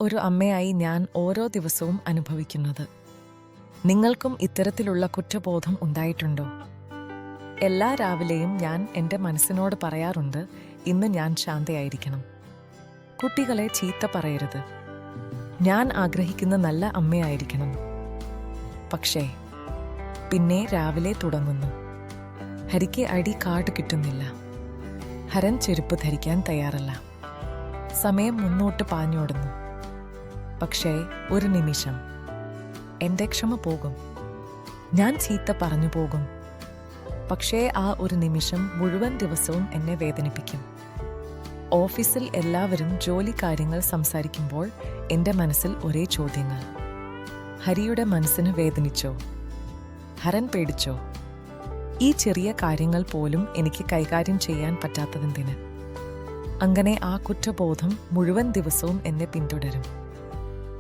ഒരു അമ്മയായി ഞാൻ ഓരോ ദിവസവും അനുഭവിക്കുന്നത്. നിങ്ങൾക്കും ഇത്തരത്തിലുള്ള കുറ്റബോധം ഉണ്ടായിട്ടുണ്ടോ? എല്ലാ രാവിലെയും ഞാൻ എൻ്റെ മനസ്സിനോട് പറയാറുണ്ട്, ഇന്ന് ഞാൻ ശാന്തയായിരിക്കണം. കുട്ടികളെ ചീത്ത പറയരുത്. ഞാൻ ആഗ്രഹിക്കുന്ന നല്ല അമ്മയായിരിക്കണം. പക്ഷേ പിന്നെ രാവിലെ തുടങ്ങുന്നു. ഹരിക്ക് ഐഡി കാർഡ് കിട്ടുന്നില്ല. ഹരൻ ചെരുപ്പ് ധരിക്കാൻ തയ്യാറല്ല. സമയം മുന്നോട്ട് പാഞ്ഞോടുന്നു. പക്ഷേ ഒരു നിമിഷം എൻ്റെ ക്ഷമ പോകും. ഞാൻ ചീത്ത പറഞ്ഞു പോകും. പക്ഷേ ആ ഒരു നിമിഷം മുഴുവൻ ദിവസവും എന്നെ വേദനിപ്പിക്കും. ഓഫീസിൽ എല്ലാവരും ജോലി കാര്യങ്ങൾ സംസാരിക്കുമ്പോൾ എൻ്റെ മനസ്സിൽ ഒരേ ചോദ്യങ്ങൾ. ഹരിയുടെ മനസ്സിന് വേദനിച്ചോ? ഹരൻ പേടിച്ചോ? ഈ ചെറിയ കാര്യങ്ങൾ പോലും എനിക്ക് കൈകാര്യം ചെയ്യാൻ പറ്റാത്തതെന്തിന്? അങ്ങനെ ആ കുറ്റബോധം മുഴുവൻ ദിവസവും എന്നെ പിന്തുടരും.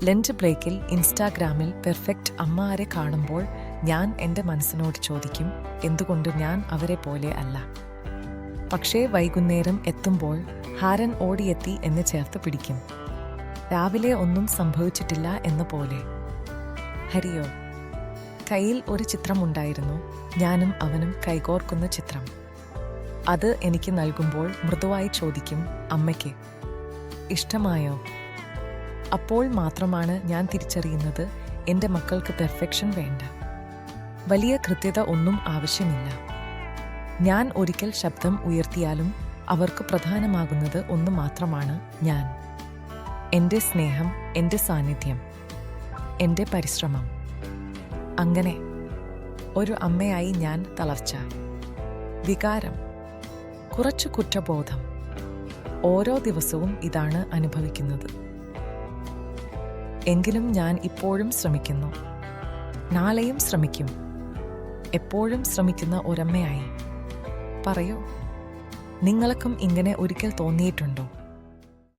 ലഞ്ച് ബ്രേക്കിൽ ഇൻസ്റ്റാഗ്രാമിൽ പെർഫെക്റ്റ് അമ്മമാരെ കാണുമ്പോൾ ഞാൻ എൻ്റെ മനസ്സിനോട് ചോദിക്കും, എന്തുകൊണ്ട് ഞാൻ അവരെ പോലെ അല്ല? പക്ഷേ വൈകുന്നേരം എത്തുമ്പോൾ ഹാരൻ ഓടിയെത്തി എന്നെ ചേർത്ത് പിടിക്കും. രാവിലെ ഒന്നും സംഭവിച്ചിട്ടില്ല എന്ന പോലെ. ഹരിയോ? കയ്യിൽ ഒരു ചിത്രമുണ്ടായിരുന്നു, ഞാനും അവനും കൈകോർക്കുന്ന ചിത്രം. അത് എനിക്ക് നൽകുമ്പോൾ മൃദുവായി ചോദിക്കും, അമ്മയ്ക്ക് ഇഷ്ടമായോ? അപ്പോൾ മാത്രമാണ് ഞാൻ തിരിച്ചറിയുന്നത്, എൻ്റെ മക്കൾക്ക് പെർഫെക്ഷൻ വേണ്ട. വലിയ കൃത്യത ഒന്നും ആവശ്യമില്ല. ഞാൻ ഒരിക്കൽ ശബ്ദം ഉയർത്തിയാലും അവർക്ക് പ്രധാനമാകുന്നത് ഒന്ന് മാത്രമാണ്, ഞാൻ. എൻ്റെ സ്നേഹം, എൻ്റെ സാന്നിധ്യം, എൻ്റെ പരിശ്രമം. അങ്ങനെ ഒരു അമ്മയായി ഞാൻ തളർച്ച, വികാരം, കുറച്ചു കുറ്റബോധം. ഓരോ ദിവസവും ഇതാണ് അനുഭവിക്കുന്നത്. എങ്കിലും ഞാൻ ഇപ്പോഴും ശ്രമിക്കുന്നു. നാളെയും ശ്രമിക്കും. എപ്പോഴും ശ്രമിക്കുന്ന ഒരമ്മയായി. പറയൂ, നിങ്ങൾക്കും ഇങ്ങനെ ഒരിക്കൽ തോന്നിയിട്ടുണ്ടോ?